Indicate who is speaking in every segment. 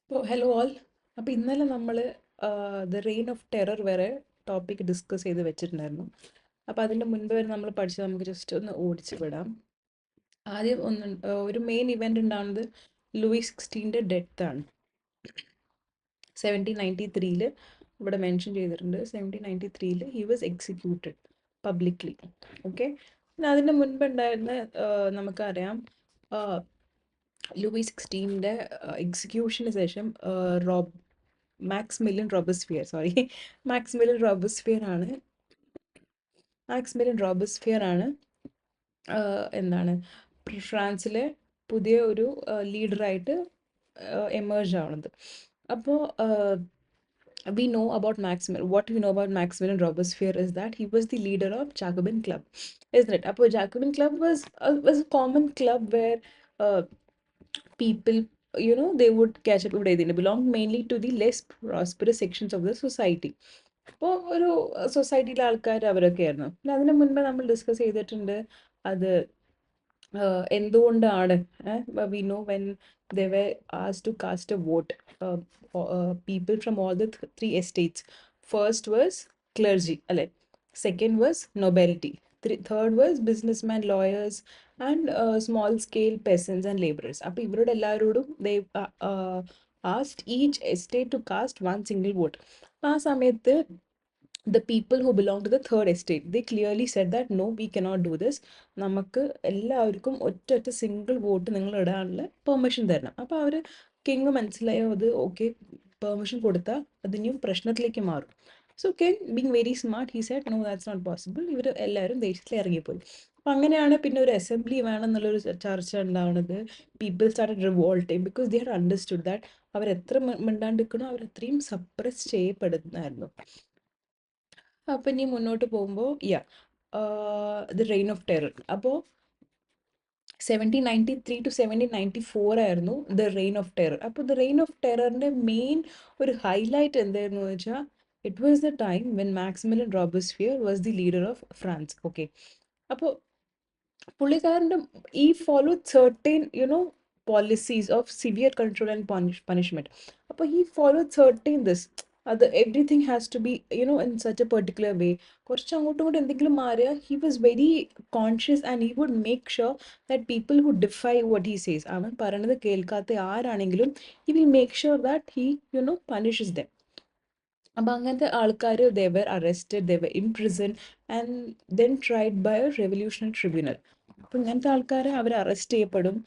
Speaker 1: അപ്പോൾ hello all. അപ്പോൾ ഇന്നലെ നമ്മൾ ദ റെയിൻ ഓഫ് ടെറർ വരെ ടോപ്പിക് ഡിസ്കസ് ചെയ്ത് വെച്ചിട്ടുണ്ടായിരുന്നു. അപ്പോൾ അതിൻ്റെ മുൻപ് വരെ നമ്മൾ പഠിച്ചത് നമുക്ക് ജസ്റ്റ് ഒന്ന് ഓടിച്ച് വിടാം. ആദ്യം ഒരു മെയിൻ ഇവൻ്റ് ഉണ്ടാകുന്നത് ലൂയിസ് 16ൻ്റെ ഡെത്താണ്. 1793 ഇവിടെ മെൻഷൻ ചെയ്തിട്ടുണ്ട്. 1793 he was executed publicly. Okay, പിന്നെ അതിൻ്റെ മുൻപ് ഉണ്ടായിരുന്ന നമുക്കറിയാം ലൂയി 16ൻ്റെ എക്സിക്യൂഷന് ശേഷം മാക്സിമിലിയൻ റോബസ്ഫിയർ ആണ് എന്താണ് ഫ്രാൻസിലെ പുതിയ ഒരു ലീഡറായിട്ട് എമേർജ് ആവുന്നത്. അപ്പോൾ we know about Maximilian Robespierre is that he was the leader of Jacobin Club, isn't it? Apo Jacobin Club was a common club where people, they would catch up. They belong mainly to the less prosperous sections of the society. അപ്പോൾ ഒരു സൊസൈറ്റിയിലെ ആൾക്കാർ അവരൊക്കെ ആയിരുന്നു. പിന്നെ അതിന് മുൻപ് നമ്മൾ discuss ചെയ്തിട്ടുണ്ട് അത് എന്തുകൊണ്ടാണ് we know when they were asked to cast a vote, people from all the three estates. First was clergy, second was nobility, third was businessmen, lawyers, and small scale peasants and laborers. അപ്പോൾ ഇവരോട് എല്ലാവരോടും they asked each estate to cast one single vote. ആ സമയത്ത് the people who belong to the third estate, they clearly said that no, we cannot do this. നമുക്ക് എല്ലാവർക്കും ഒറ്റ single vote നിങ്ങൾ ഇടാനുള്ള പെർമിഷൻ തരണം. അപ്പോൾ അവർ കിങ് മനസ്സിലായോ അത് ഓക്കെ, പെർമിഷൻ കൊടുത്താൽ അതിനും പ്രശ്നത്തിലേക്ക് മാറും. So king being very smart, he said no, that's not possible. ഇവർ എല്ലാവരും ദേശത്തിൽ ഇറങ്ങിപ്പോയി. അപ്പം അങ്ങനെയാണ് പിന്നെ ഒരു അസംബ്ലി വേണം എന്നുള്ളൊരു ചർച്ച ഉണ്ടാവുന്നത്. People started revolting because they had understood that അവർ എത്ര മിണ്ടാണ്ടിരിക്കണോ അവർ അത്രയും സപ്രസ് ചെയ്യപ്പെടുന്നായിരുന്നു. അപ്പം ഇനി മുന്നോട്ട് പോകുമ്പോൾ ദ റെയിൻ ഓഫ് ടെറർ. അപ്പോൾ 1793 to 1794 ആയിരുന്നു ദ റെയിൻ ഓഫ് ടെറർ. അപ്പോൾ ദ റെയിൻ ഓഫ് ടെററിൻ്റെ മെയിൻ ഒരു ഹൈലൈറ്റ് എന്തായിരുന്നു വെച്ചാൽ it was the time when Maximilien Robespierre was the leader of France. Okay, അപ്പോൾ പുള്ളിക്കാരൻ്റെ ഈ follow certain policies of severe control and punishment. അപ്പോൾ he followed certain this അത് everything has to be in such a particular way. കുറച്ച് അങ്ങോട്ടും ഇങ്ങോട്ടും എന്തെങ്കിലും മാറിയാൽ he was very conscious and he would make sure that people who defy what he says, അവൻ പറയണത് കേൾക്കാത്ത ആരാണെങ്കിലും he will make sure that he punishes them. അപ്പം അങ്ങനത്തെ ആൾക്കാർ they were arrested, they were imprisoned and then tried by a revolutionary tribunal. അപ്പം ഇങ്ങനത്തെ ആൾക്കാരെ അവർ അറസ്റ്റ് ചെയ്യപ്പെടും,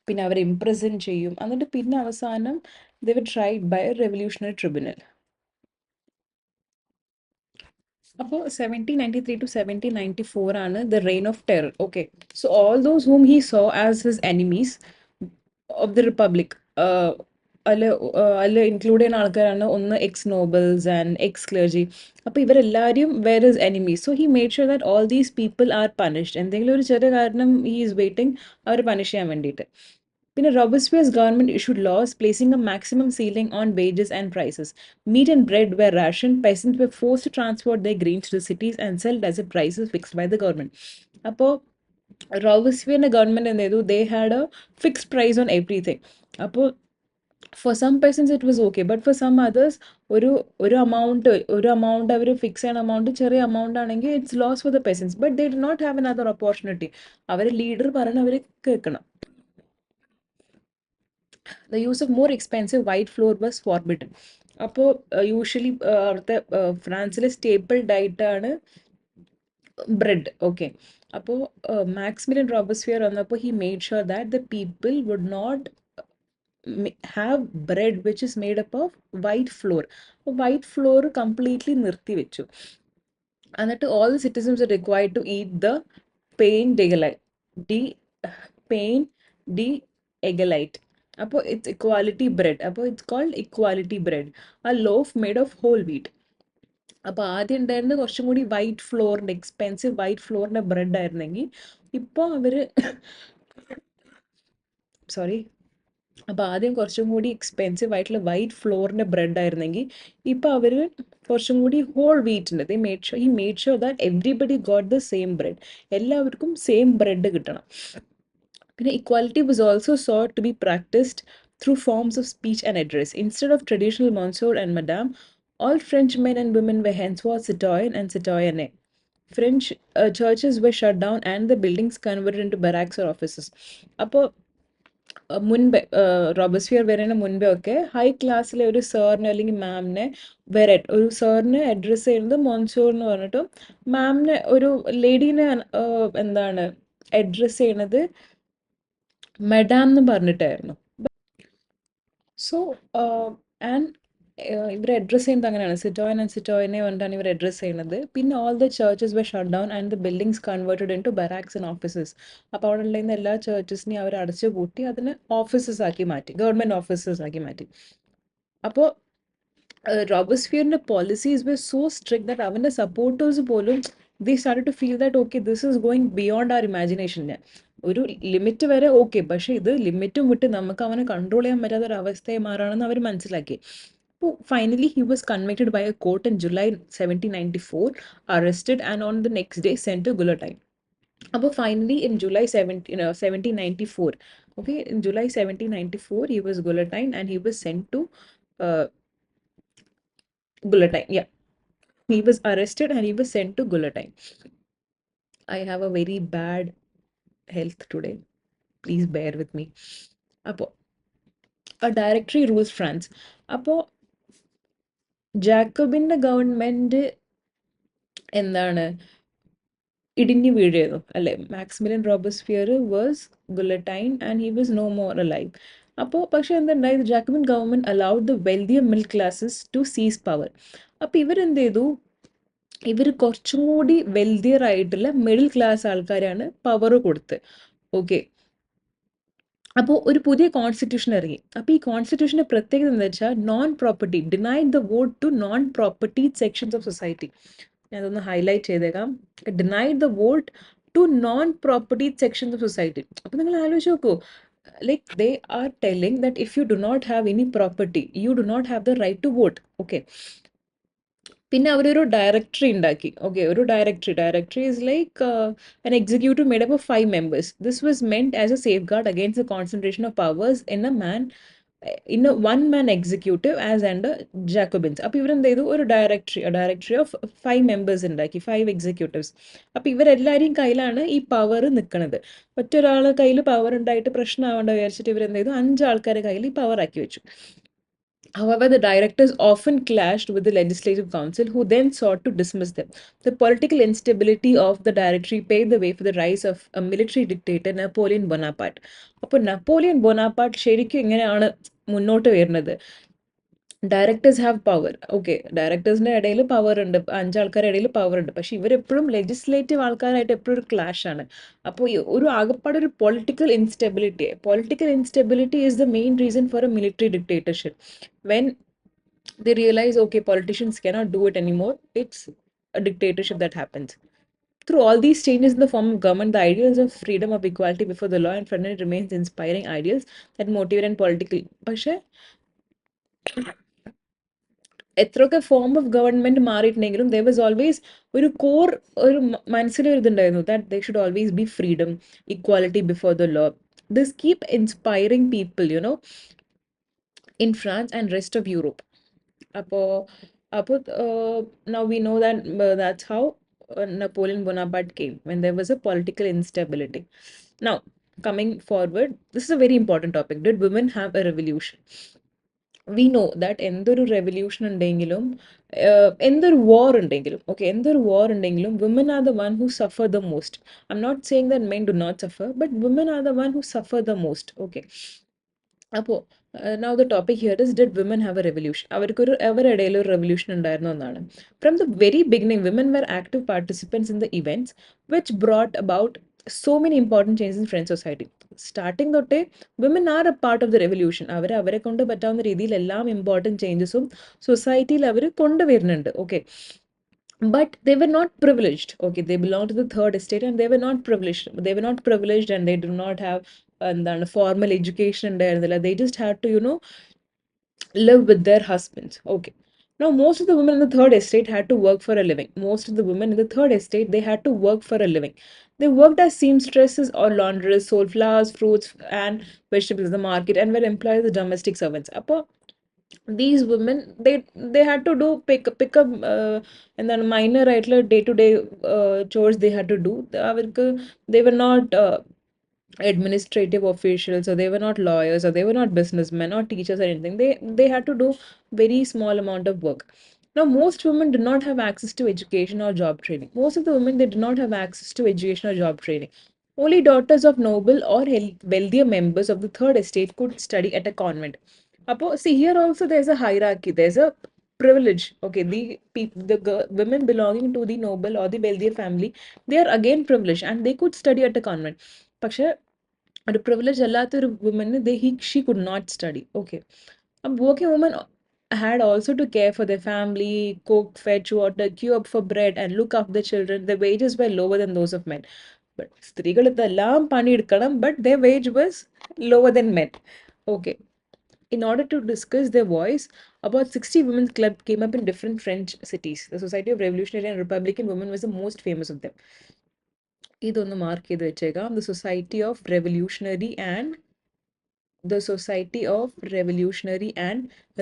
Speaker 1: പിന്നെ അവരെ ഇംപ്രസൺ ചെയ്യും, എന്നിട്ട് പിന്നെ അവസാനം they were tried by a revolutionary tribunal. അപ്പോൾ 1793 to 1794 ആണ് the reign of terror. Okay, so all those whom he saw as his enemies of the republic, അതിൽ ഇൻക്ലൂഡ് ചെയ്യുന്ന ആൾക്കാരാണ് ഒന്ന് ex nobles and ex clergy. അപ്പോൾ ഇവരെല്ലാവരും were is enemies. So he made sure that all these people are punished. എന്തെങ്കിലും ഒരു ചെറിയ കാരണം ഹി ഈസ് വെയിറ്റിംഗ് അവർ പണിഷ് ചെയ്യാൻ വേണ്ടിയിട്ട്. പിന്നെ Robespierre's government issued laws placing a maximum ceiling on wages and prices. Meat and bread were rationed. Peasants were forced to transport their grains to the cities and sell at the prices fixed by the government. അപ്പോൾ റോബസ്പിയറിന്റെ government എന്ത് ചെയ്തു? they had a fixed price on everything. അപ്പോൾ for some peasants it was okay, but for some others ഒരു amount അവർ fix ചെയ്യുന്ന amount ചെറിയ amount ആണെങ്കിൽ it's loss for the peasants, but they did not have another opportunity. അവർ leader പറഞ്ഞ അവർ കേൾക്കണം. The use of more expensive white flour was forbidden. അപ്പോൾ യൂഷ്വലി അവിടുത്തെ ഫ്രാൻസിലെ സ്റ്റേപ്പിൾ ഡയറ്റ് ആണ് ബ്രെഡ്. ഓക്കെ, അപ്പോൾ മാക്സിമിലിയൻ റോബസ്ഫിയർ വന്നപ്പോൾ he made sure that the people would not have bread which is made up of white flour. White floor completely നിർത്തി വെച്ചു. എന്നിട്ട് all the citizens are required to eat the pain d'egalite. അപ്പോൾ it's equality bread. അപ്പോൾ it's called equality bread, ആ loaf made of whole wheat. അപ്പോൾ ആദ്യം ഉണ്ടായിരുന്നത് കുറച്ചും കൂടി വൈറ്റ് ഫ്ലോറിൻ്റെ എക്സ്പെൻസീവ് വൈറ്റ് ഫ്ലോറിൻ്റെ ബ്രെഡ് ആയിരുന്നെങ്കിൽ ഇപ്പോൾ അവർ അപ്പോൾ ആദ്യം കുറച്ചും കൂടി എക്സ്പെൻസീവ് ആയിട്ടുള്ള വൈറ്റ് ഫ്ലോറിൻ്റെ ബ്രെഡ് ആയിരുന്നെങ്കിൽ ഇപ്പോൾ അവർ കുറച്ചും കൂടി whole വീറ്റിൻ്റെ he made sure that everybody got the same bread. എല്ലാവർക്കും സെയിം ബ്രെഡ് കിട്ടണം. പിന്നെ equality was also sought to be practiced through forms of speech and address. Instead of traditional monsieur and madame, all French men and women were henceforth citoyen and citoyenne. French churches were shut down and the buildings converted into barracks or offices. അപ്പോൾ മുൻപേ റോബസ്ഫിയർ വരുന്നതിന് മുൻപേ ഒക്കെ high ക്ലാസ്സിലെ ഒരു സാറിനെ അല്ലെങ്കിൽ മാമിനെ വരെ ഒരു സാറിനെ അഡ്രസ്സ് ചെയ്യുന്നത് മോൺസൂർ എന്ന് പറഞ്ഞിട്ടും മാമിനെ ഒരു ലേഡീനെ എന്താണ് അഡ്രസ്സ് ചെയ്യണത് മെഡാം എന്ന് പറഞ്ഞിട്ടായിരുന്നു. സോ ആൻഡ് ഇവർ അഡ്രസ്സ് ചെയ്യുന്നത് അങ്ങനെയാണ്, സിറ്റോയൻ ആൻഡ് സിറ്റോയനെ കൊണ്ടാണ് ഇവർ അഡ്രസ്സ് ചെയ്യുന്നത്. പിന്നെ all the churches were shut down and the buildings converted into barracks and offices. അപ്പോൾ അവിടെ ഉണ്ടായിരുന്ന എല്ലാ ചർച്ചസിനെയും അവർ അടച്ചു പൂട്ടി അതിനെ ഓഫീസസ് ആക്കി മാറ്റി, ഗവൺമെൻറ് ഓഫീസസ് ആക്കി മാറ്റി. അപ്പോൾ റോബസ്ഫിയറിൻ്റെ policies were so strict that അവൻ്റെ സപ്പോർട്ടേഴ്സ് പോലും they started to feel that okay this is going beyond our imagination. ഒരു ലിമിറ്റ് വരെ ഓക്കെ, പക്ഷേ ഇത് ലിമിറ്റും വിട്ട് നമുക്ക് അവനെ കൺട്രോൾ ചെയ്യാൻ പറ്റാത്ത ഒരു അവസ്ഥയെ മാറാണെന്ന് അവർ മനസ്സിലാക്കി. അപ്പോൾ finally he was convicted by a court in July 1794, arrested and on the next day sent to guillotine. അപ്പോൾ finally in July 1794, okay, in July 1794 he was guillotined and he was sent to guillotine. Yeah, he was arrested and he was sent to guillotine. I have a very bad health today, please bear with me. അപ്പോൾ a directory rules France. അപ്പോൾ ജാക്കബിൻ്റെ government എന്താണ് ഇടിഞ്ഞു വീഴുന്നു അല്ലേ. Maximilien Robespierre was guillotine and he was no more alive. അപ്പോൾ പക്ഷേ എന്തുണ്ടായത്, Jacobin government allowed the wealthier middle classes to seize power. അപ്പോൾ ഇവരെന്ത് ചെയ്തു, ഇവർ കുറച്ചും കൂടി വെൽതിയർ ആയിട്ടുള്ള മിഡിൽ ക്ലാസ് ആൾക്കാരാണ് പവർ കൊടുത്ത്. ഓക്കെ, അപ്പോൾ ഒരു പുതിയ കോൺസ്റ്റിറ്റ്യൂഷൻ ഇറങ്ങി. അപ്പോൾ ഈ കോൺസ്റ്റിറ്റ്യൂഷൻ്റെ പ്രത്യേകത എന്താ വെച്ചാൽ non property, denied the vote to non property sections of society. ഞാനതൊന്ന് ഹൈലൈറ്റ് ചെയ്തേക്കാം. Denied the vote to non property sections of society. അപ്പോൾ നിങ്ങൾ ആലോചിച്ച് നോക്കൂ, like they are telling that if you do not have any property you do not have the right to vote. Okay, പിന്നെ അവരൊരു directory ഉണ്ടാക്കി. Okay, ഒരു directory is like an executive made up of 5 members. This was meant as a safeguard against the concentration of powers in a one-man executive as under Jacobins. അപ്പോൾ ഇവരെന്ത് ചെയ്തു, ഒരു directory of 5 members ഉണ്ടാക്കി, 5 executives. അപ്പോൾ ഇവരെല്ലാവരെയും കയ്യിലാണ് ഈ power നിൽക്കുന്നത്. മറ്റൊരാളെ കയ്യിൽ പവർ ഉണ്ടായിട്ട് പ്രശ്നമാവേണ്ട വിചാരിച്ചിട്ട് ഇവരെന്ത് ചെയ്തു, 5 ആൾക്കാരെ കയ്യിൽ ഈ പവർ ആക്കി വെച്ചു. However, the directors often clashed with the legislative council, who then sought to dismiss them. The political instability of the directory paved the way for the rise of a military dictator, Napoleon Bonaparte. അപ്പോൾ Napoleon ബൊണാപ്പാർട്ട് ശരിക്കും ഇങ്ങനെയാണ് മുന്നോട്ട് വരുന്നത്. Directors have power. Okay, ഡയറക്ടേഴ്സിൻ്റെ ഇടയിൽ power ഉണ്ട്, 5 ആൾക്കാരുടെ ഇടയിൽ power ഉണ്ട്, പക്ഷേ ഇവരെപ്പോഴും ലെജിസ്ലേറ്റീവ് ആൾക്കാരായിട്ട് എപ്പോഴും ഒരു ക്ലാഷ് ആണ്. അപ്പോൾ ഒരു ആകപ്പാട് ഒരു political instability is the main reason for A military dictatorship. When they realize, okay, politicians cannot do it anymore, it's a dictatorship that happens. Through all these changes in the form of government, the ideals of freedom, of equality before the law and fraternity remains inspiring ideals that motivate and political. പക്ഷേ എത്രയൊക്കെ form of government മാറിയിട്ടുണ്ടെങ്കിലും there was always ഒരു core, ഒരു മനസ്സിലൊരു ഇതുണ്ടായിരുന്നു that there should always be freedom, equality before the law. This keep inspiring people, in France and rest of Europe. Now we know that that's how Napoleon Bonaparte came, when there was a political instability. Now, coming forward, this is a very important topic. Did women have a revolution? We know that എന്തൊരു revolution ഉണ്ടെങ്കിലും, എന്തൊരു war ഉണ്ടെങ്കിലും, okay, എന്തൊരു war ഉണ്ടെങ്കിലും women are the one who suffer the most. I'm not saying that men do not suffer, but women are the one who suffer the most. Okay. അപ്പോൾ now the topic here is, did women have a revolution? അവരുടെ ഇടയിൽ ഒരു revolution ഉണ്ടായിരുന്നു എന്നാണ്. From the very beginning, women were active participants in the events which brought about so many important changes in French society. Starting തൊട്ടേ women are a part of the revolution. അവരെ കൊണ്ട് പറ്റാവുന്ന രീതിയിൽ എല്ലാം ഇമ്പോർട്ടൻറ്റ് ചേഞ്ചസും സൊസൈറ്റിയിൽ അവർ കൊണ്ടുവരുന്നുണ്ട്. Okay, but they were not privileged. Okay, they belonged to the third estate and they were not privileged and they do not have എന്താണ് formal education ഉണ്ടായിരുന്നില്ല. They just had to live with their husbands. Okay, Now, most of the women in the third estate had to work for a living. Most of the women in the third estate, they had to work for a living. They worked as seamstresses or laundresses, sold flowers, fruits, and vegetables in the market, and were employed as domestic servants. Appo, these women, they had to do pick up and then minor day to day chores they had to do. They were not administrative officials, or they were not lawyers, or they were not businessmen or teachers or anything. They had to do very small amount of work. Now, most women did not have access to education or job training. Most of the women, they did not have access to education or job training. Only daughters of noble or wealthier members of the third estate could study at a convent. See, here also there's a hierarchy, there's a privilege. Okay, the people, women belonging to the noble or the wealthier family, they are again privileged and they could study at a convent. പക്ഷെ ഒരു privilege അല്ലാത്തൊരു woman, she could not study. Okay. A working woman had also to care for their family, cook, fetch water, queue up for bread, and look after the children. The wages were lower than those of men. But സ്ത്രീകൾ ഇതെല്ലാം പണിയെടുക്കണം, but their wage was lower than men. Okay. In order to discuss their voice, about 60 women's clubs came up in different French cities. The Society of Revolutionary and Republican Women was the most famous of them. ഇതൊന്ന് mark ചെയ്ത് വെച്ചേക്കാം. The Society of Revolutionary and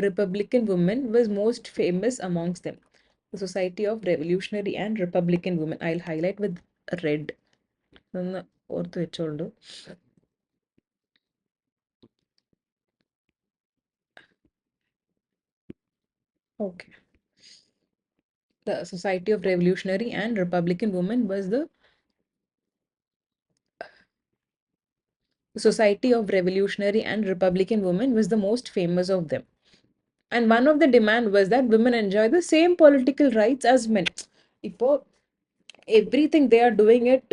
Speaker 1: Republican Women was most famous amongst them. The Society of Revolutionary and Republican Women. I'll highlight with red. ഒന്ന് ഓർത്ത് വെച്ചോളൂ. Okay. The Society of Revolutionary and Republican Women was the Society of Revolutionary and Republican Women was the most famous of them. And one of the demand was that women enjoy the same political rights as men. இப்போ everything they are doing it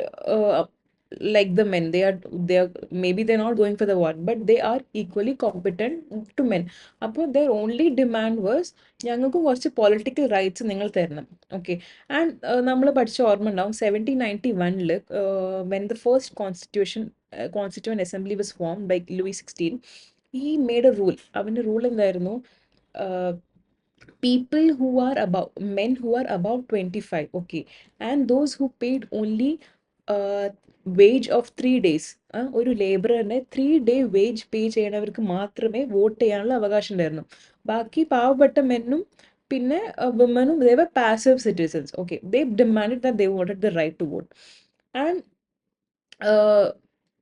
Speaker 1: like the men. They are maybe they're not going for the war, but they are equally competent to men. Appo their only demand was ഞങ്ങൾക്ക് കുറച്ച് political rights നിങ്ങൾ തരണം. Okay. And നമ്മൾ പഠിച്ച ഓർമ്മ ഉണ്ടാവും 1791 when the first constituent assembly was formed by Louis XVI, he made a rule. അവന്റെ rule എന്തായിരുന്നു? People who are about men who are above 25, okay, and those who paid only wage of 3 days, ഒരു ലേബറിന് 3 day wage പേ ചെയ്യണവർക്ക് മാത്രമേ vote ചെയ്യാനുള്ള അവകാശം ഉണ്ടായിരുന്നു. ബാക്കി പാവപ്പെട്ട മെന്നും പിന്നെ വിമനും, they were passive citizens. Okay, they demanded that they wanted the right to vote. And uh,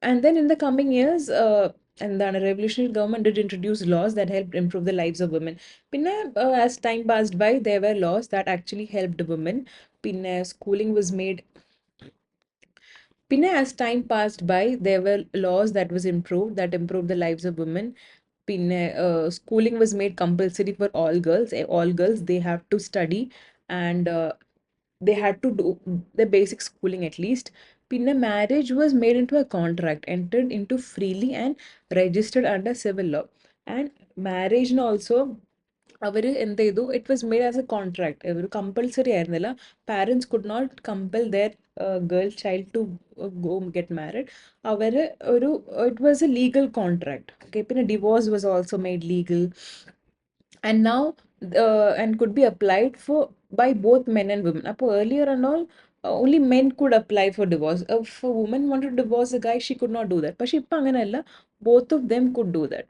Speaker 1: and then in the coming years, and then a revolutionary government did introduce laws that helped improve the lives of women. Pinna, as time passed by, there were laws that actually helped women. Pinna, schooling was made. Pinna, as time passed by, there were laws that was improved, that improved the lives of women. Pinna, schooling was made compulsory for all girls. All girls, they have to study, and they had to do the basic schooling at least. Pinna, marriage was made into a contract, entered into freely and registered under civil law. And marriage also, it was made as a contract. Compulsory ആയിരുന്നില്ല. Parents could not compel their girl child to go get married. It was a legal contract. Okay, പിന്നെ divorce was also made legal. And now and could be applied for by both men and women. Earlier and all, only men could apply for divorce. If a woman wanted to divorce a guy, she could not do that. But both of them could do that.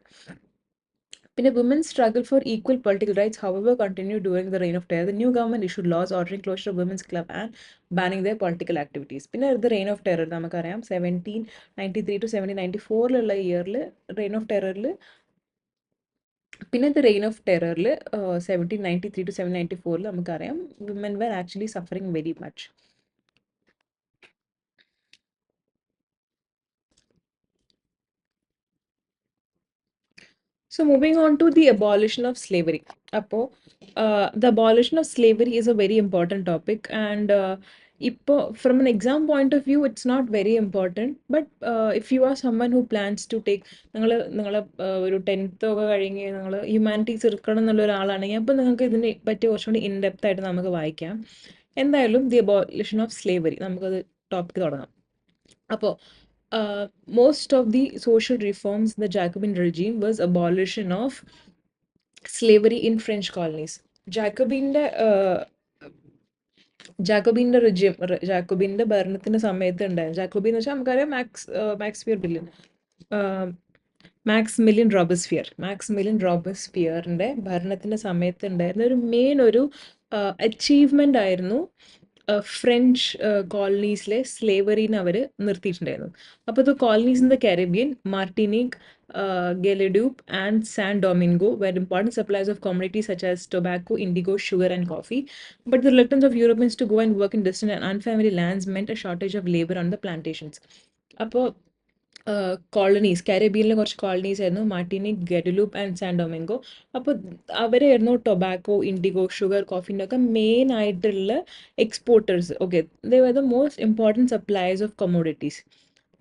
Speaker 1: When a women's struggle for equal political rights, however, continued during the reign of terror, the new government issued laws ordering closure of women's club and banning their political activities. Pinna the reign of terror, 1793 to 1794 year reign of terror. Pinna the reign of terror, 1793 to 1794 women were actually suffering very much. So moving on to the abolition of slavery. The abolition of slavery is a very important topic, and from an exam point of view, it's not very important. But if you are someone who plans to take ഒരു 10th ഒക്കെ കഴിഞ്ഞ് നിങ്ങൾ humanities എടുക്കണം എന്നുള്ള ഒരാളാണെങ്കിൽ അപ്പോൾ നിങ്ങൾക്ക് ഇതിനെ പറ്റി കുറച്ചുകൂടി ഇൻ ഡെപ്ത് ആയിട്ട് നമുക്ക് വായിക്കാം. എന്തായാലും ദി അബോളിഷൻ ഓഫ് സ്ലേവറി, നമുക്കത് ടോപ്പിക് തുടങ്ങാം. Most of the social reforms in the Jacobin regime was abolition of slavery in French colonies. ജാക്കബിന്റെ ജാക്കോബിന്റെ റിജിം ജാക്കോബിന്റെ ഭരണത്തിന്റെ സമയത്ത് ഉണ്ടായിരുന്നു. ജാക്കോബി എന്ന് വെച്ചാൽ നമുക്കറിയാം മാക്സ്ഫിയർ ബില്യൻ മാക്സ് മില്യൻ റോബസ്ഫിയറിന്റെ ഭരണത്തിന്റെ സമയത്ത് ഉണ്ടായിരുന്ന ഒരു മെയിൻ ഒരു അച്ചീവ്മെന്റ് ആയിരുന്നു ഫ്രഞ്ച് കോളനീസിലെ സ്ലേവറിനെ അവർ നിർത്തിയിട്ടുണ്ടായിരുന്നു. അപ്പോൾ the colonies in the Caribbean, Martinique, Guadeloupe, and San Domingo were important suppliers of commodities such as tobacco, indigo, sugar, and coffee. But the reluctance of Europeans to go and work in distant and unfamiliar lands meant a shortage of labor on the plantations. അപ്പോൾ colonies കാരിബിയനിലെ കുറച്ച് colonies ആയിരുന്നു Martinique, Guadeloupe and San Domingo. അപ്പോൾ അവരായിരുന്നു tobacco, indigo, sugar, കോഫീൻ്റെ ഒക്കെ main ആയിട്ടുള്ള exporters. Okay, they were the most important suppliers of commodities.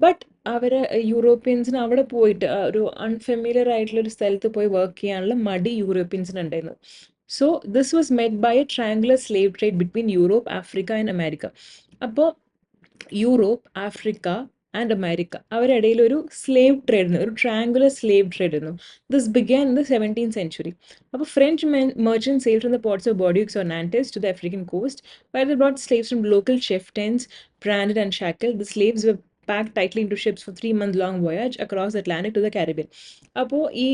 Speaker 1: But അവരെ യൂറോപ്യൻസിന് അവിടെ പോയിട്ട് ഒരു അൺഫെമിലിയർ ആയിട്ടുള്ള ഒരു സ്ഥലത്ത് പോയി വർക്ക് ചെയ്യാനുള്ള മടി യൂറോപ്യൻസിന് ഉണ്ടായിരുന്നു. So this was made by a triangular slave trade between Europe, Africa and America. അപ്പോൾ യൂറോപ്പ്, ആഫ്രിക്ക ആൻഡ് അമേരിക്ക അവരിടയിൽ ഒരു സ്ലേവ് ട്രേഡ് ഒരു ട്രയാങ്കുലർ സ്ലേവ് ട്രേഡ് ആയിരുന്നു. This began in the 17th century. അപ്പോൾ French merchants sailed from the ports of Bordeaux or Nantes to the African coast, where they brought slaves from local chieftains, branded and shackled. The slaves were packed tightly into ships for 3-month long voyage across the Atlantic to the Caribbean. അപ്പോൾ ഈ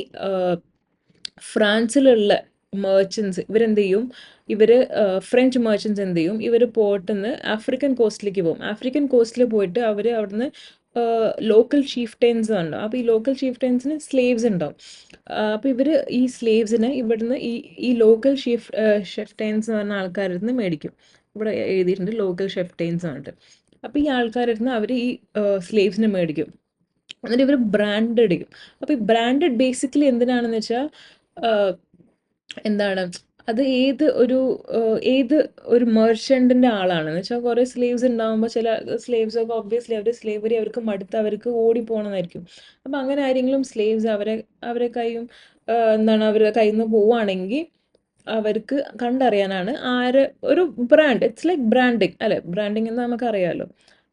Speaker 1: ഫ്രാൻസിലുള്ള merchants ഇവരെന്ത് ചെയ്യും, French merchants എന്ത് ചെയ്യും, ഇവർ പോർട്ടിൽ നിന്ന് African കോസ്റ്റിലേക്ക് പോകും. ആഫ്രിക്കൻ കോസ്റ്റിൽ പോയിട്ട് അവർ അവിടുന്ന് ലോക്കൽ ചീഫ്റ്റൈൻസ് ഉണ്ടാവും. അപ്പോൾ ഈ ലോക്കൽ ചീഫ്റ്റൈൻസിന് സ്ലേവ്സ് ഉണ്ടാവും. അപ്പോൾ ഇവർ ഈ സ്ലേവ്സിനെ ഇവിടുന്ന് ഈ ലോക്കൽ ഷെഫ്റ്റൈൻസ് എന്ന് പറഞ്ഞ ആൾക്കാരിൽ നിന്ന് മേടിക്കും. ഇവിടെ എഴുതിയിട്ടുണ്ട് ലോക്കൽ ഷെഫ്റ്റൈൻസ് പറഞ്ഞിട്ട്. അപ്പോൾ ഈ ആൾക്കാരിൽ നിന്ന് അവർ ഈ സ്ലേവ്സിനെ മേടിക്കും. എന്നിട്ട് ഇവർ ബ്രാൻഡ് അടിക്കും. അപ്പോൾ ഈ ബ്രാൻഡഡ് ബേസിക്കലി എന്തിനാണെന്ന് വെച്ചാൽ എന്താണ് അത് ഏത് ഒരു മെർച്ചൻറ്റിൻ്റെ ആളാണെന്ന് വെച്ചാൽ കുറേ സ്ലേവ്സ് ഉണ്ടാകുമ്പോൾ ചില സ്ലേവ്സ് ഒക്കെ ഒബ്വിയസ്ലി അവർ സ്ലേവറി അവർക്ക് മടുത്ത് അവർക്ക് ഓടിപ്പോകണമെന്നായിരിക്കും. അപ്പം അങ്ങനെ ആരെങ്കിലും സ്ലേവ്സ് അവരെ അവരുടെ കയ്യിൽ നിന്ന് പോവുകയാണെങ്കിൽ അവർക്ക് കണ്ടറിയാനാണ് ഒരു ബ്രാൻഡ്. ഇറ്റ്സ് ലൈക്ക് ബ്രാൻഡിങ് അല്ലേ, ബ്രാൻഡിങ് എന്ന് നമുക്കറിയാമല്ലോ.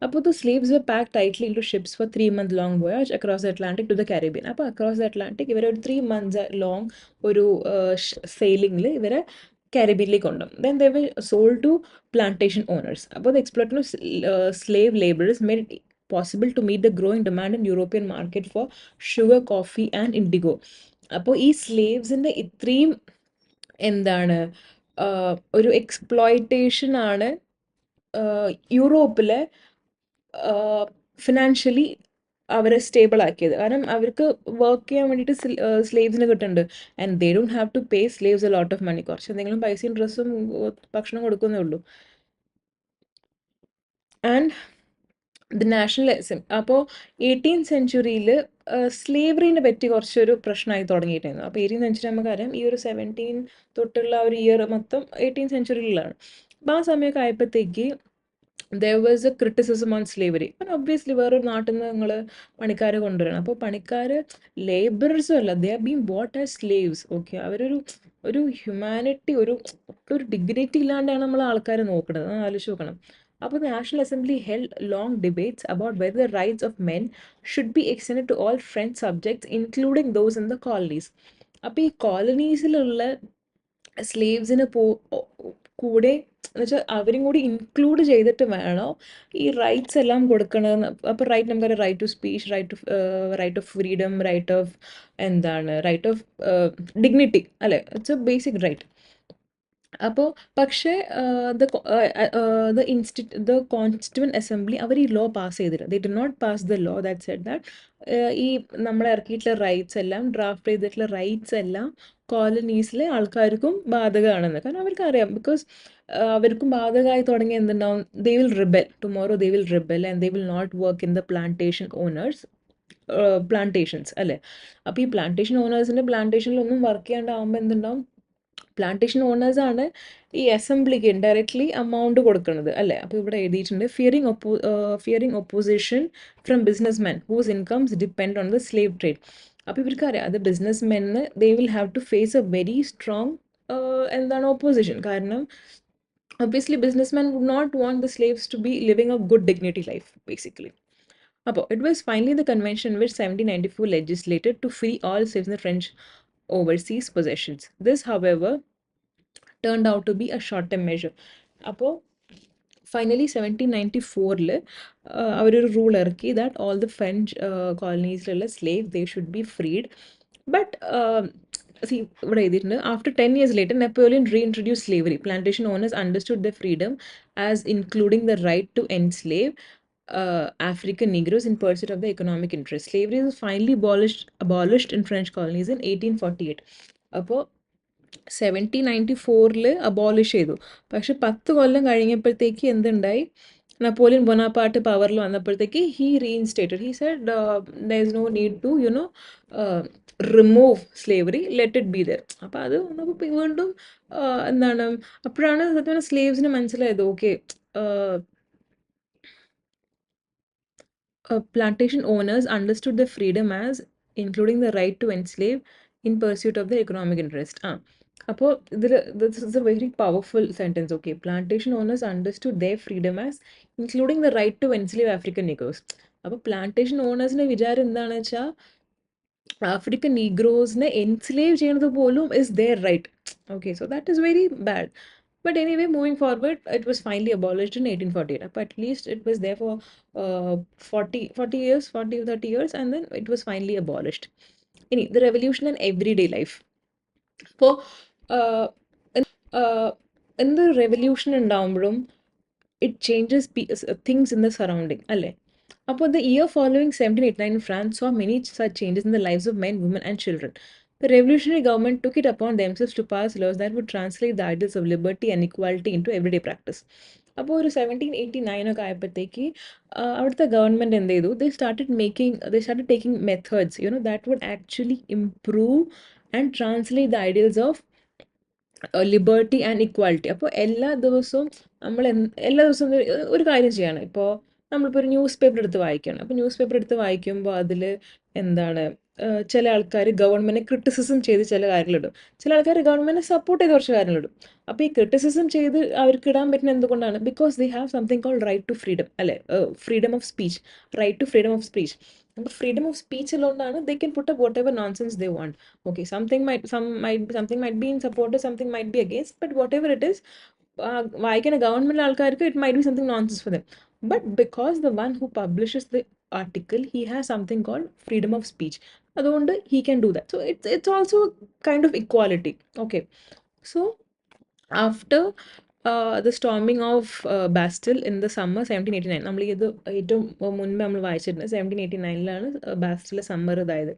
Speaker 1: അപ്പോൾ the slaves were packed tightly into ships for 3-month long voyage across the Atlantic to the Caribbean. അപ്പോൾ across the Atlantic ഇവരെ ഒരു 3 months long ഒരു സെയിലിങ്ങിൽ ഇവരെ കാരിബിയനിലേക്ക് കൊണ്ടുപോകും. Then they were sold to plantation owners. അപ്പോൾ the exploitation of slave laborers made it possible to meet the growing demand in European market for sugar, coffee and indigo. അപ്പോൾ ഈ സ്ലേവ്സിൻ്റെ ഇത്രയും എന്താണ് ഒരു എക്സ്പ്ലോയിറ്റേഷൻ ആണ് യൂറോപ്പിലെ ഫിനാൻഷ്യലി അവരെ സ്റ്റേബിൾ ആക്കിയത്. കാരണം അവർക്ക് വർക്ക് ചെയ്യാൻ വേണ്ടിയിട്ട് സ്ലേവ്സിന് കിട്ടുന്നുണ്ട്. And they don't have to pay slaves a lot of money. കുറച്ച് എന്തെങ്കിലും പൈസയും ഡ്രസ്സും ഭക്ഷണം കൊടുക്കുന്നേ ഉള്ളൂ. ആൻഡ് ദ നാഷണലിസം അപ്പോൾ 18th century സ്ലേവറിനെ പറ്റി കുറച്ചൊരു പ്രശ്നമായി തുടങ്ങിയിട്ടായിരുന്നു. അപ്പോൾ 18th century നമുക്കറിയാം ഈ ഒരു 17 തൊട്ടുള്ള ഒരു ഇയർ മൊത്തം 18th centuryയിലാണ്. അപ്പോൾ ആ സമയമൊക്കെ ആയപ്പോഴത്തേക്ക് there was a criticism on slavery. And obviously വേറൊരു നാട്ടിൽ നിന്ന് നിങ്ങൾ പണിക്കാരെ കൊണ്ടുവരണം. അപ്പോൾ പണിക്കാർ ലേബറേഴ്സും അല്ല, they are being boat as slaves. Okay, ഒരു ഹ്യൂമാനിറ്റി ഒരു ഡിഗ്നിറ്റി ഇല്ലാണ്ടാണ് നമ്മൾ ആൾക്കാരെ നോക്കുന്നത്. ആലോചിച്ച് നോക്കണം. അപ്പോൾ the National Assembly held long debates about whether the rights of men should be extended to all French subjects, including those in the colonies. അപ്പോൾ ഈ കോളനീസിലുള്ള സ്ലേവ്സിന് കൂടെ എന്ന് വെച്ചാൽ അവരും കൂടി ഇൻക്ലൂഡ് ചെയ്തിട്ട് വേണോ ഈ റൈറ്റ്സ് എല്ലാം കൊടുക്കണമെന്ന്. അപ്പോൾ റൈറ്റ് നമുക്കറിയാം, right to speech, right of freedom, right of dignity അല്ലേ, ഇറ്റ്സ് എ ബേസിക് റൈറ്റ്. അപ്പോൾ പക്ഷേ ദ കോൺസ്റ്റിറ്റ്യൂവൻറ്റ് അസംബ്ലി അവർ ഈ ലോ പാസ് ചെയ്തില്ല. They did not pass the law that said that ഈ നമ്മൾ ഇറക്കിയിട്ടുള്ള റൈറ്റ്സ് എല്ലാം, ഡ്രാഫ്റ്റ് ചെയ്തിട്ടുള്ള റൈറ്റ്സ് എല്ലാം കോളനീസിലെ ആൾക്കാർക്കും ബാധകമാണെന്ന്. കാരണം അവർക്കറിയാം, ബിക്കോസ് അവർക്കും ബാധകമായി തുടങ്ങി എന്തുണ്ടാവും, they will rebel tomorrow, they will rebel and they will not work in the plantations അല്ലേ. അപ്പോൾ ഈ പ്ലാന്റേഷൻ ഓണേഴ്സിൻ്റെ പ്ലാന്റേഷനിലൊന്നും വർക്ക് ചെയ്യാണ്ടാവുമ്പോൾ എന്തുണ്ടാവും, പ്ലാന്റേഷൻ ഓണേഴ്സാണ് ഈ അസംബ്ലിക്ക് ഇൻഡയറക്ട്ലി അമൗണ്ട് കൊടുക്കുന്നത് അല്ലേ. അപ്പോൾ ഇവിടെ എഴുതിയിട്ടുണ്ട്, fearing opposition from businessmen whose incomes depend on the slave trade. അപ്പോൾ ഇവർക്കറിയാം അത് ബിസിനസ് മെന്ന് they will have to face a very strong opposition. കാരണം obviously businessmen would not want the slaves to be living a good dignity life basically. അപ്പോൾ it was finally the convention which 1794 legislated to free all slaves in the French overseas possessions. This, however, turned out to be a short-term measure. അപ്പോൾ finally 1794 അവരൊരു rule ഇറക്കി that all the French colonies slave they should be freed. But see, ഇവിടെ എഴുതിയിട്ടുണ്ട് after 10 years later Napoleon reintroduced slavery. Plantation owners understood their freedom as including the right to enslave African Negroes in pursuit of the economic interest. Slavery was finally abolished in French colonies in 1848. അപ്പോൾ 1794 abolish ചെയ്തു. പക്ഷെ 10 കൊല്ലം കഴിഞ്ഞപ്പോഴത്തേക്ക് എന്തുണ്ടായി? Napoleon Bonaparte പവറിൽ വന്നപ്പോഴത്തേക്ക് he reinstated. He said there is no need to remove slavery, let it be there. അപ്പോൾ അത് വന്നപ്പോൾ വീണ്ടും എന്താണ്, അപ്പോഴാണ് സത്യം സ്ലേവ്സിന് മനസ്സിലായത് okay plantation owners understood their freedom as including the right to enslave in pursuit of their economic interest. അപ്പോൾ this is a very powerful sentence. Okay, plantation owners understood their freedom as including the right to enslave African Negroes. അപ്പോൾ plantation ഓണേഴ്സിന്റെ വിചാരം എന്താണെന്ന് വെച്ചാൽ African നീഗ്രോസിനെ enslave ചെയ്യുന്നത് പോലും is their right. Okay, so that is very bad. But anyway, moving forward, it was finally abolished in 1848. But at least it was there for 40 years, 40 or 30 years, and then it was finally abolished. The revolution in everyday life. So, in the revolution in Downbroom, it changes things in the surrounding. Upon the year following 1789 in France saw many such changes in the lives of men, women, and children. The revolutionary government took it upon themselves to pass laws that would translate the ideals of liberty and equality into everyday practice. അപ്പോൾ ഒരു 1789 ഒക്കെ ആയപ്പോഴത്തേക്ക് അവിടുത്തെ government എന്ത് ചെയ്തു? they started taking methods that would actually improve and translate the ideals of liberty and equality. അപ്പോൾ എല്ലാ ദിവസവും ഒരു കാര്യം ചെയ്യണം. ഇപ്പോൾ നമ്മളിപ്പോൾ ഒരു ന്യൂസ് പേപ്പർ എടുത്ത് വായിക്കണം. അപ്പോൾ ന്യൂസ് പേപ്പർ എടുത്ത് വായിക്കുമ്പോൾ അതിൽ എന്താണ്, ചില ആൾക്കാർ ഗവൺമെൻറ്റിനെ ക്രിറ്റിസിസം ചെയ്ത് ചില കാര്യങ്ങളിടും, ചില ആൾക്കാർ ഗവൺമെൻറ്റിനെ സപ്പോർട്ട് ചെയ്ത് കുറച്ച് കാര്യങ്ങളിടും. അപ്പോൾ ഈ ക്രിറ്റിസിസം ചെയ്ത് അവർക്ക് ഇടാൻ പറ്റുന്ന എന്തുകൊണ്ടാണ്? Because they have something called right to freedom, അല്ലെ? Freedom of speech, right to freedom of speech. അപ്പോൾ ഫ്രീഡം ഓഫ് സ്പീച്ച് ഉള്ളതുകൊണ്ടാണ് they can put up whatever nonsense they want. Okay, something might be in support, something might be against, but whatever it is, വായിക്കുന്ന government ആൾക്കാർക്ക് it might be something nonsense for them. But because the one who publishes the article, he has something called freedom of speech. അതുകൊണ്ട് he can do that. So it's also a kind of equality. Okay, so after the storming of Bastille in the summer 1789, നമ്മൾ ഇത് ഏറ്റവും മുൻപ് നമ്മൾ വായിച്ചിട്ടുണ്ട്. 1789 ബാസ്റ്റിലെ summer ഇതായത്.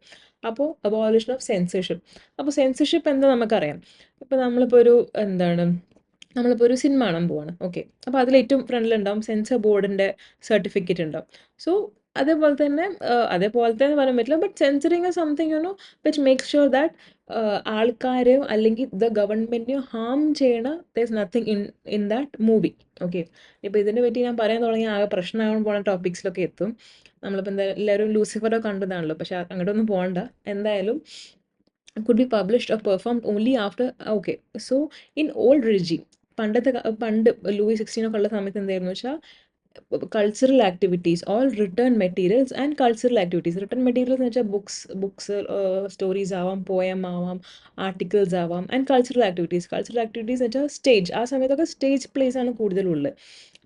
Speaker 1: അപ്പോൾ abolition of censorship. അപ്പോൾ സെൻസർഷിപ്പ് എന്താ നമുക്കറിയാം. ഇപ്പോൾ നമ്മളിപ്പോൾ ഒരു സിനിമ കാണാൻ പോവാണ്. ഓക്കെ, അപ്പോൾ അതിൽ ഏറ്റവും ഫ്രണ്ടിലുണ്ടാവും സെൻസർ ബോർഡിൻ്റെ സർട്ടിഫിക്കറ്റ് ഉണ്ടാവും. സോ അതേപോലെ തന്നെ പറയാൻ പറ്റില്ല, but censoring something which make sure that ആൾക്കാരെയോ അല്ലെങ്കിൽ ദ ഗവൺമെൻറ്റിനെയോ ഹാം ചെയ്യണ there is nothing in that movie. Okay, ഇപ്പോൾ ഇതിനെ പറ്റി ഞാൻ പറയാൻ തുടങ്ങി ആകെ പ്രശ്നമാകാൻ പോകുന്ന ടോപ്പിക്സിലൊക്കെ എത്തും. നമ്മളിപ്പോൾ എല്ലാവരും ലൂസിഫറോ കണ്ടതാണല്ലോ, പക്ഷെ അങ്ങോട്ടൊന്നും പോകണ്ട. എന്തായാലും could be published or performed only after. Okay, so in old regime, പണ്ട് ലൂയി 16 ഒക്കെ ഉള്ള സമയത്ത് എന്തായിരുന്നു വെച്ചാൽ cultural activities, all return materials and cultural activities. Return materials എന്ന് വെച്ചാൽ ബുക്സ് സ്റ്റോറീസ് ആവാം, പോയം ആവാം, ആർട്ടിക്കിൾസ് ആവാം. ആൻഡ് കൾച്ചറൽ ആക്ടിവിറ്റീസ് എന്ന് വെച്ചാൽ സ്റ്റേജ്. ആ സമയത്തൊക്കെ സ്റ്റേജ് പ്ലേസ് ആണ് കൂടുതലുള്ളത്.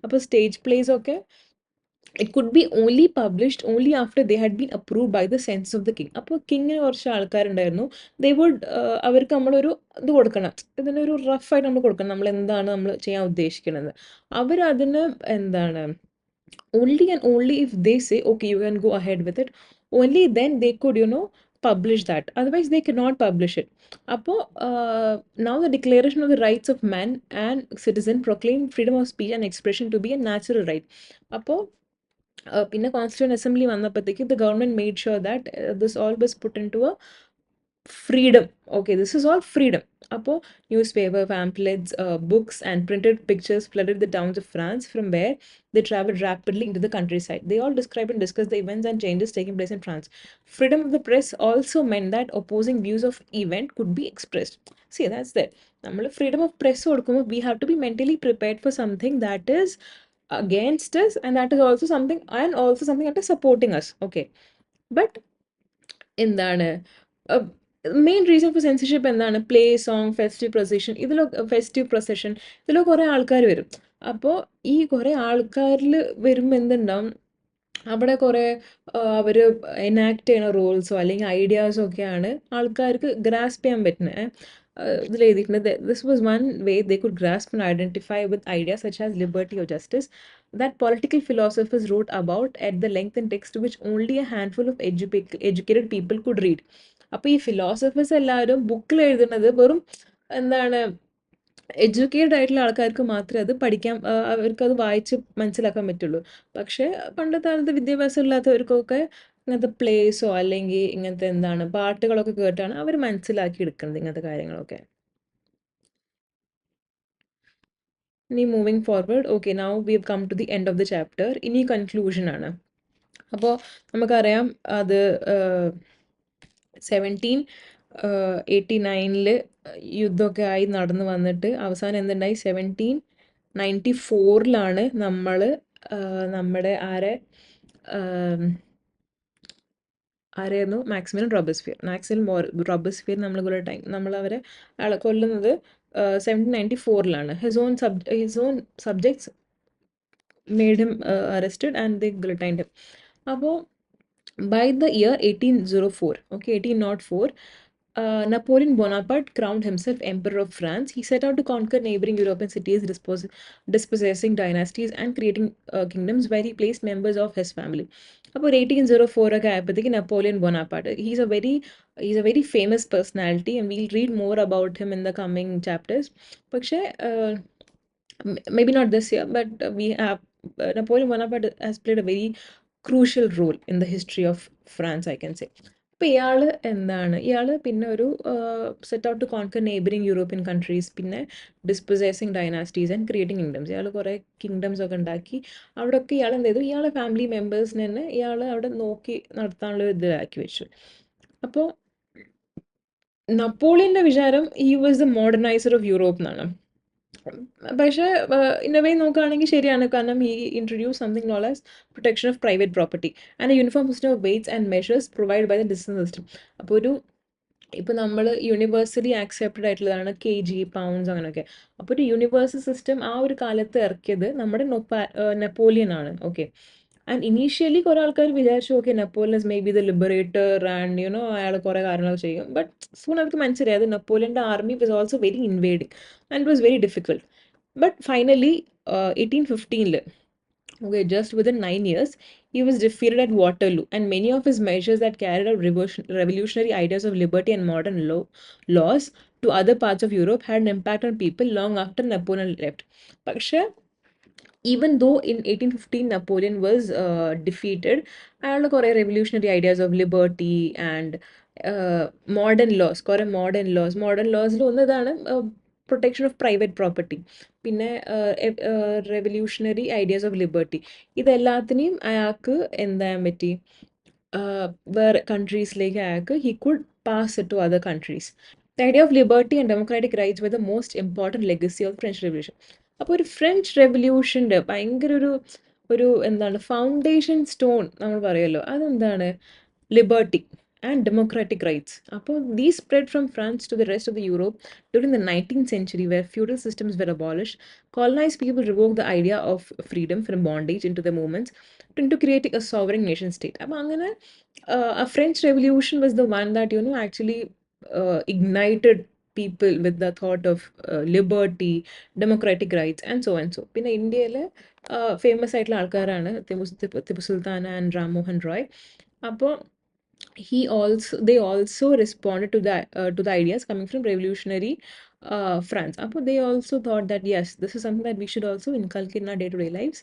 Speaker 1: അപ്പോൾ സ്റ്റേജ് പ്ലേസ് ഒക്കെ it could be only published only after they had been approved by the sense of the king. അപ്പോൾ കിങ്ങിന് കുറച്ച് ആൾക്കാരുണ്ടായിരുന്നു. they would അവർക്ക് നമ്മളൊരു ഇത് കൊടുക്കണം, ഇതിനൊരു റഫായിട്ട് നമ്മൾ കൊടുക്കണം, നമ്മൾ എന്താണ് നമ്മൾ ചെയ്യാൻ ഉദ്ദേശിക്കുന്നത്. അവരതിന് എന്താണ് only and only if they say okay you can go ahead with it, only then they could publish that, otherwise they cannot publish it. അപ്പോൾ now the declaration of the rights of man and citizen proclaimed freedom of speech and expression to be a natural right. അപ്പോൾ പിന്നെ constituent assembly വന്നപ്പോഴത്തേക്ക് the government made sure that this all was put into a freedom. Okay, this is all freedom. അപ്പോൾ newspaper, pamphlets, books and printed pictures flooded the towns of France, from where they traveled rapidly into the countryside. They all describe and discuss the events and changes taking place in France. Freedom of the press also meant that opposing views of event could be expressed. See, that's that. നമ്മൾ freedom of press കൊടുക്കുമ്പോൾ we have to be mentally prepared for something that is against us, and that is also something that is supporting us. Okay, but എന്താണ് main reason for censorship എന്താണ്? Play, song, festive procession ഇതിലൊക്കെ കുറേ ആൾക്കാർ വരും. അപ്പോൾ ഈ കുറേ ആൾക്കാരിൽ വരുമ്പോൾ എന്തുണ്ടാവും, അവിടെ കുറേ അവർ എനാക്ട് ചെയ്യുന്ന റോൾസോ അല്ലെങ്കിൽ ഐഡിയാസോ ഒക്കെയാണ് ആൾക്കാർക്ക് ഗ്രാസ്പ് ചെയ്യാൻ പറ്റുന്നത്. ഇതിൽ എഴുതിയിട്ടുണ്ട്, this was one way they could grasp and identify with ideas such as liberty or justice that political philosophers wrote about at the length and text which only a handful of educated people could read. അപ്പോൾ ഈ philosophers എല്ലാവരും ബുക്കിൽ എഴുതുന്നത് വെറും എന്താണ്, educated ആയിട്ടുള്ള ആൾക്കാർക്ക് മാത്രമേ അത് പഠിക്കാൻ അവർക്കത് വായിച്ച് മനസ്സിലാക്കാൻ പറ്റുള്ളൂ. പക്ഷേ പണ്ടത്തെ കാലത്ത് വിദ്യാഭ്യാസം ഇല്ലാത്തവർക്കൊക്കെ ഇങ്ങനത്തെ പ്ലേസോ അല്ലെങ്കിൽ ഇങ്ങനത്തെ എന്താണ് പാട്ടുകളൊക്കെ കേട്ടാണ് അവർ മനസ്സിലാക്കി എടുക്കുന്നത് ഇങ്ങനത്തെ കാര്യങ്ങളൊക്കെ. ഇനി moving forward, okay, now we have come to the end of the chapter. ഇനി കൺക്ലൂഷൻ ആണ്. അപ്പോൾ നമുക്കറിയാം അത് 1789 യുദ്ധമൊക്കെ ആയി നടന്നു വന്നിട്ട് അവസാനം എന്തുണ്ടായി, 1794 നമ്മൾ നമ്മുടെ ആരായിരുന്നു, മാക്സിമിലിയൻ റോബസ്ഫിയർ നമ്മൾ അവരെ കൊല്ലുന്നത് 1794. His own subjects made him arrested and they guillotined him. അപ്പോൾ by the year 1804, Napoleon Bonaparte crowned himself Emperor of France. He set out to conquer neighboring European cities, dispossessing dynasties and creating kingdoms where he placed members of his family. അപ്പോൾ 1804 ഒക്കെ ആയപ്പോഴത്തേക്ക് Napoleon ബൊണാപ്പാർട്ട്, he's a very famous personality and we'll read more about him in the coming chapters. പക്ഷേ maybe not this year, but we have Napoleon Bonaparte has played a very crucial role in the history of France, I can say. അപ്പോൾ ഇയാൾ പിന്നെ ഒരു set out to conquer neighbouring European countries, പിന്നെ dispossessing dynasties and creating kingdoms. ഇയാൾ കുറേ kingdoms ഒക്കെ ഉണ്ടാക്കി. അവിടെയൊക്കെ ഇയാൾ എന്ത് ചെയ്തു, ഇയാളെ ഫാമിലി മെമ്പേഴ്സിനെ തന്നെ ഇയാൾ അവിടെ നോക്കി നടത്താനുള്ള ഇതാക്കി വെച്ചു. അപ്പോൾ നപ്പോളിയൻ്റെ വിചാരം he was the moderniser of Europe എന്നാണ്. പക്ഷേ ഇൻ എ വേ നോക്കുകയാണെങ്കിൽ ശരിയാണ്, കാരണം ഈ introduce something known as protection of private property and a uniform system of weights and measures provide by the decision system. അപ്പോൾ ഇപ്പോൾ നമ്മൾ യൂണിവേഴ്സലി ആക്സെപ്റ്റഡ് ആയിട്ടുള്ളതാണ് kg, പൗണ്ട്സ് അങ്ങനെയൊക്കെ. അപ്പോൾ ഒരു യൂണിവേഴ്സൽ സിസ്റ്റം ആ ഒരു കാലത്ത് ഇറക്കിയത് നമ്മുടെ നെപ്പോളിയൻ ആണ്. ഓക്കെ, ആൻഡ് ഇനീഷ്യലി കുറേ ആൾക്കാർ വിചാരിച്ചു okay Napoleon is may be the liberator and അയാൾ കുറേ കാര്യങ്ങൾ ചെയ്യും. ബട്ട് സൂൺ അവർക്ക് മനസ്സിലായി അത് നെപ്പോളിയൻ്റെ army was also very invading and it was very difficult. But finally, 1815, okay, just within 9 years, he was defeated at Waterloo, and many of his measures that carried out revolutionary ideas of liberty and modern laws to other parts of Europe had an impact on people long after Napoleon left. പക്ഷേ even though in 1815 Napoleon was defeated, അയാളുടെ കുറേ revolutionary ideas of liberty and modern laws, കുറേ modern laws ഒന്നിതാണ് protection of private property, പിന്നെ revolutionary ideas of liberty. ഇതെല്ലാത്തിനെയും അയാൾക്ക് എന്താൻ പറ്റി, വേറെ കൺട്രീസിലേക്ക് അയാൾക്ക് he could pass it to other countries. The idea of liberty and democratic rights were the most important legacy of French revolution. അപ്പോൾ ഒരു ഫ്രഞ്ച് റെവല്യൂഷൻ്റെ ഭയങ്കര ഒരു എന്താണ് ഫൗണ്ടേഷൻ സ്റ്റോൺ നമ്മൾ പറയുമല്ലോ, അതെന്താണ്, liberty and democratic rights. These spread from France to the rest of the Europe during the 19th century, where feudal systems were abolished. Colonized people revoked the idea of freedom from bondage into their movements into creating a sovereign nation state. A French Revolution was the one that actually ignited people with the thought of liberty, democratic rights, and so and so. പിന്നെ ഇന്ത്യയിലെ famous ആയിട്ടുള്ള ആൾക്കാരാണ് Tipu Sultan and Ram Mohan Roy. അപ്പോൾ they also responded to the ideas coming from revolutionary France. They also thought that yes, this is something that we should also inculcate in our day-to-day lives.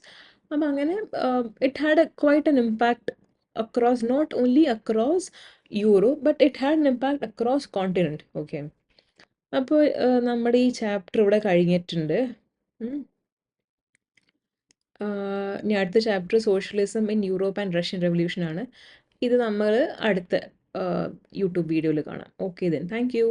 Speaker 1: It had quite an impact across, not only across Europe, but it had an impact across continent. Okay, അപ്പോൾ നമ്മുടെ ഈ chapter ഇവിടെ കഴിഞ്ഞിട്ടുണ്ട്. ഇനി അടുത്ത chapter socialism in Europe and Russian revolution ആണ്. ഇത് നമ്മൾ അടുത്ത യൂട്യൂബ് വീഡിയോയിൽ കാണാം. Okay then, thank you.